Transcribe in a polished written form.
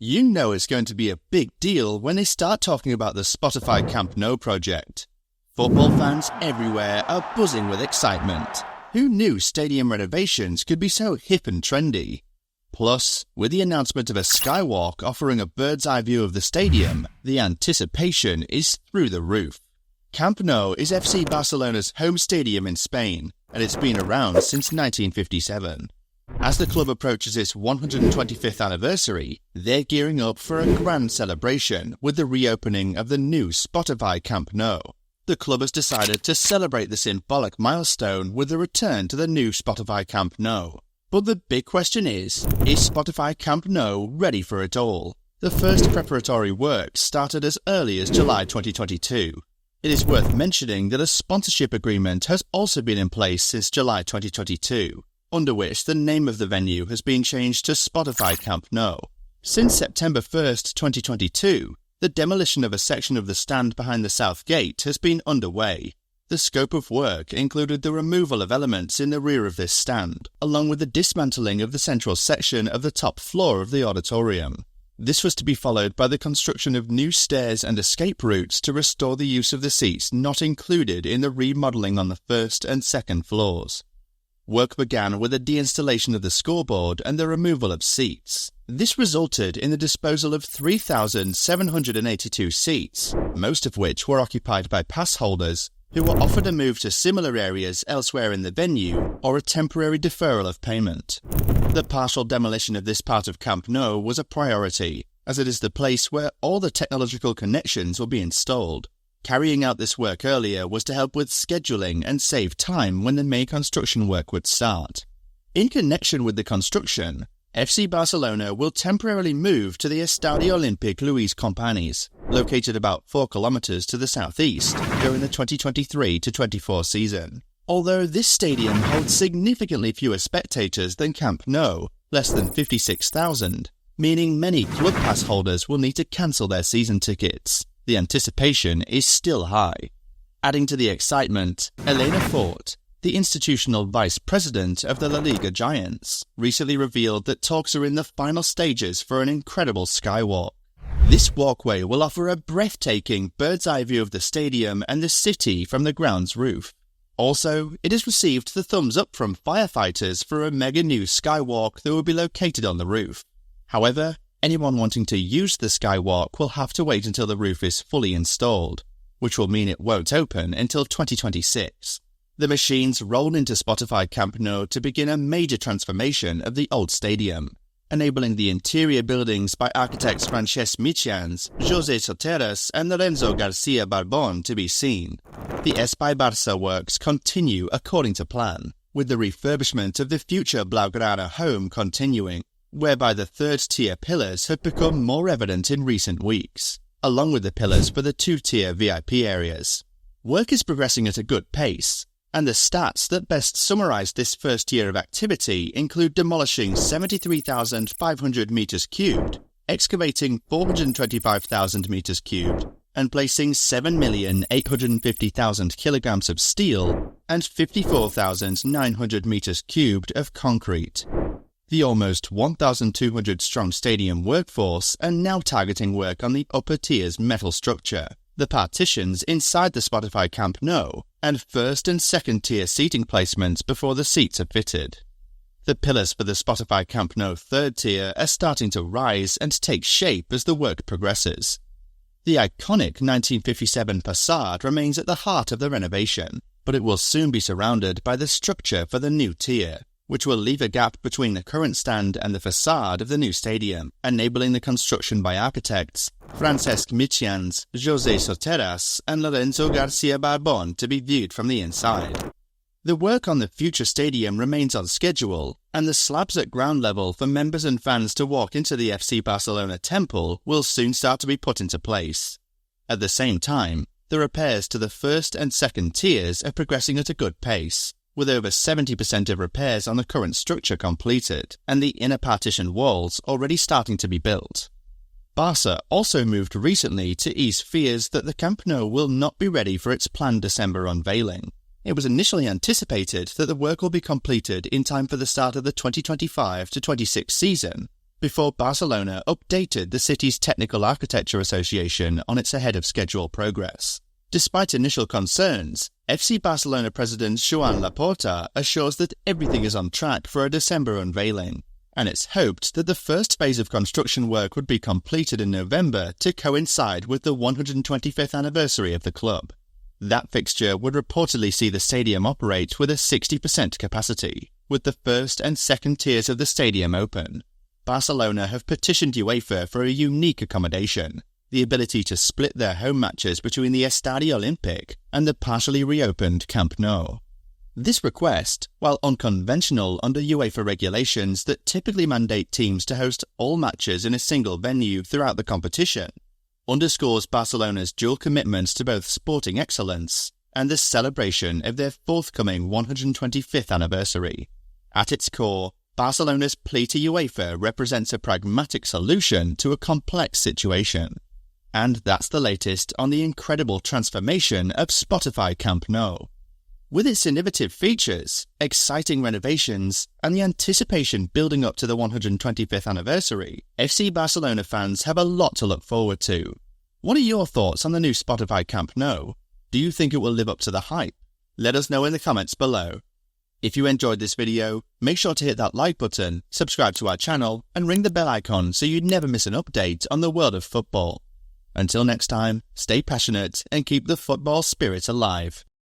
You know it's going to be a big deal when they start talking about the Spotify Camp Nou project. Football fans everywhere are buzzing with excitement. Who knew stadium renovations could be so hip and trendy? Plus, with the announcement of a Skywalk offering a bird's eye view of the stadium, the anticipation is through the roof. Camp Nou is FC Barcelona's home stadium in Spain, and it's been around since 1957. As the club approaches its 125th anniversary, they're gearing up for a grand celebration with the reopening of the new Spotify Camp Nou. The club has decided to celebrate the symbolic milestone with the return to the new Spotify Camp Nou. But the big question is Spotify Camp Nou ready for it all? The first preparatory works started as early as July 2022. It is worth mentioning that a sponsorship agreement has also been in place since July 2022, under which the name of the venue has been changed to Spotify Camp Nou. Since September 1st, 2022, the demolition of a section of the stand behind the south gate has been underway. The scope of work included the removal of elements in the rear of this stand, along with the dismantling of the central section of the top floor of the auditorium. This was to be followed by the construction of new stairs and escape routes to restore the use of the seats not included in the remodeling on the first and second floors. Work began with the deinstallation of the scoreboard and the removal of seats. This resulted in the disposal of 3,782 seats, most of which were occupied by pass holders who were offered a move to similar areas elsewhere in the venue or a temporary deferral of payment. The partial demolition of this part of Camp Nou was a priority, as it is the place where all the technological connections will be installed. Carrying out this work earlier was to help with scheduling and save time when the main construction work would start. In connection with the construction, FC Barcelona will temporarily move to the Estadio Olímpic Lluís Companys, located about 4 kilometers to the southeast, during the 2023-24 season. Although this stadium holds significantly fewer spectators than Camp Nou, less than 56,000, meaning many club pass holders will need to cancel their season tickets. The anticipation is still high. Adding to the excitement, Elena Fort, the institutional vice president of the La Liga Giants, recently revealed that talks are in the final stages for an incredible skywalk. This walkway will offer a breathtaking bird's-eye view of the stadium and the city from the ground's roof. Also, it has received the thumbs up from firefighters for a mega new skywalk that will be located on the roof. However, anyone wanting to use the skywalk will have to wait until the roof is fully installed, which will mean it won't open until 2026. The machines roll into Spotify Camp Nou to begin a major transformation of the old stadium, enabling the interior buildings by architects Francesc Mitjans, José Soteras and Lorenzo García Barbón to be seen. The Espai Barca works continue according to plan, with the refurbishment of the future Blaugrana home continuing, whereby the third-tier pillars have become more evident in recent weeks, along with the pillars for the two-tier VIP areas. Work is progressing at a good pace, and the stats that best summarize this first year of activity include demolishing 73,500 meters cubed, excavating 425,000 meters cubed, and placing 7,850,000 kilograms of steel and 54,900 meters cubed of concrete. The almost 1,200-strong stadium workforce are now targeting work on the upper tier's metal structure, the partitions inside the Spotify Camp Nou, and first and second tier seating placements before the seats are fitted. The pillars for the Spotify Camp Nou third tier are starting to rise and take shape as the work progresses. The iconic 1957 facade remains at the heart of the renovation, but it will soon be surrounded by the structure for the new tier, which will leave a gap between the current stand and the facade of the new stadium, enabling the construction by architects Francesc Mitjans, José Soteras and Lorenzo García Barbón to be viewed from the inside. The work on the future stadium remains on schedule, and the slabs at ground level for members and fans to walk into the FC Barcelona temple will soon start to be put into place. At the same time, the repairs to the first and second tiers are progressing at a good pace, with over 70% of repairs on the current structure completed, and the inner partition walls already starting to be built. Barca also moved recently to ease fears that the Camp Nou will not be ready for its planned December unveiling. It was initially anticipated that the work will be completed in time for the start of the 2025-26 season, before Barcelona updated the city's Technical Architecture Association on its ahead-of-schedule progress. Despite initial concerns, FC Barcelona president Joan Laporta assures that everything is on track for a December unveiling, and it's hoped that the first phase of construction work would be completed in November to coincide with the 125th anniversary of the club. That fixture would reportedly see the stadium operate with a 60% capacity, with the first and second tiers of the stadium open. Barcelona have petitioned UEFA for a unique accommodation, the ability to split their home matches between the Estadio Olímpic and the partially reopened Camp Nou. This request, while unconventional under UEFA regulations that typically mandate teams to host all matches in a single venue throughout the competition, underscores Barcelona's dual commitments to both sporting excellence and the celebration of their forthcoming 125th anniversary. At its core, Barcelona's plea to UEFA represents a pragmatic solution to a complex situation. And that's the latest on the incredible transformation of Spotify Camp Nou. With its innovative features, exciting renovations, and the anticipation building up to the 125th anniversary, FC Barcelona fans have a lot to look forward to. What are your thoughts on the new Spotify Camp Nou? Do you think it will live up to the hype? Let us know in the comments below. If you enjoyed this video, make sure to hit that like button, subscribe to our channel, and ring the bell icon so you never miss an update on the world of football. Until next time, stay passionate and keep the football spirit alive.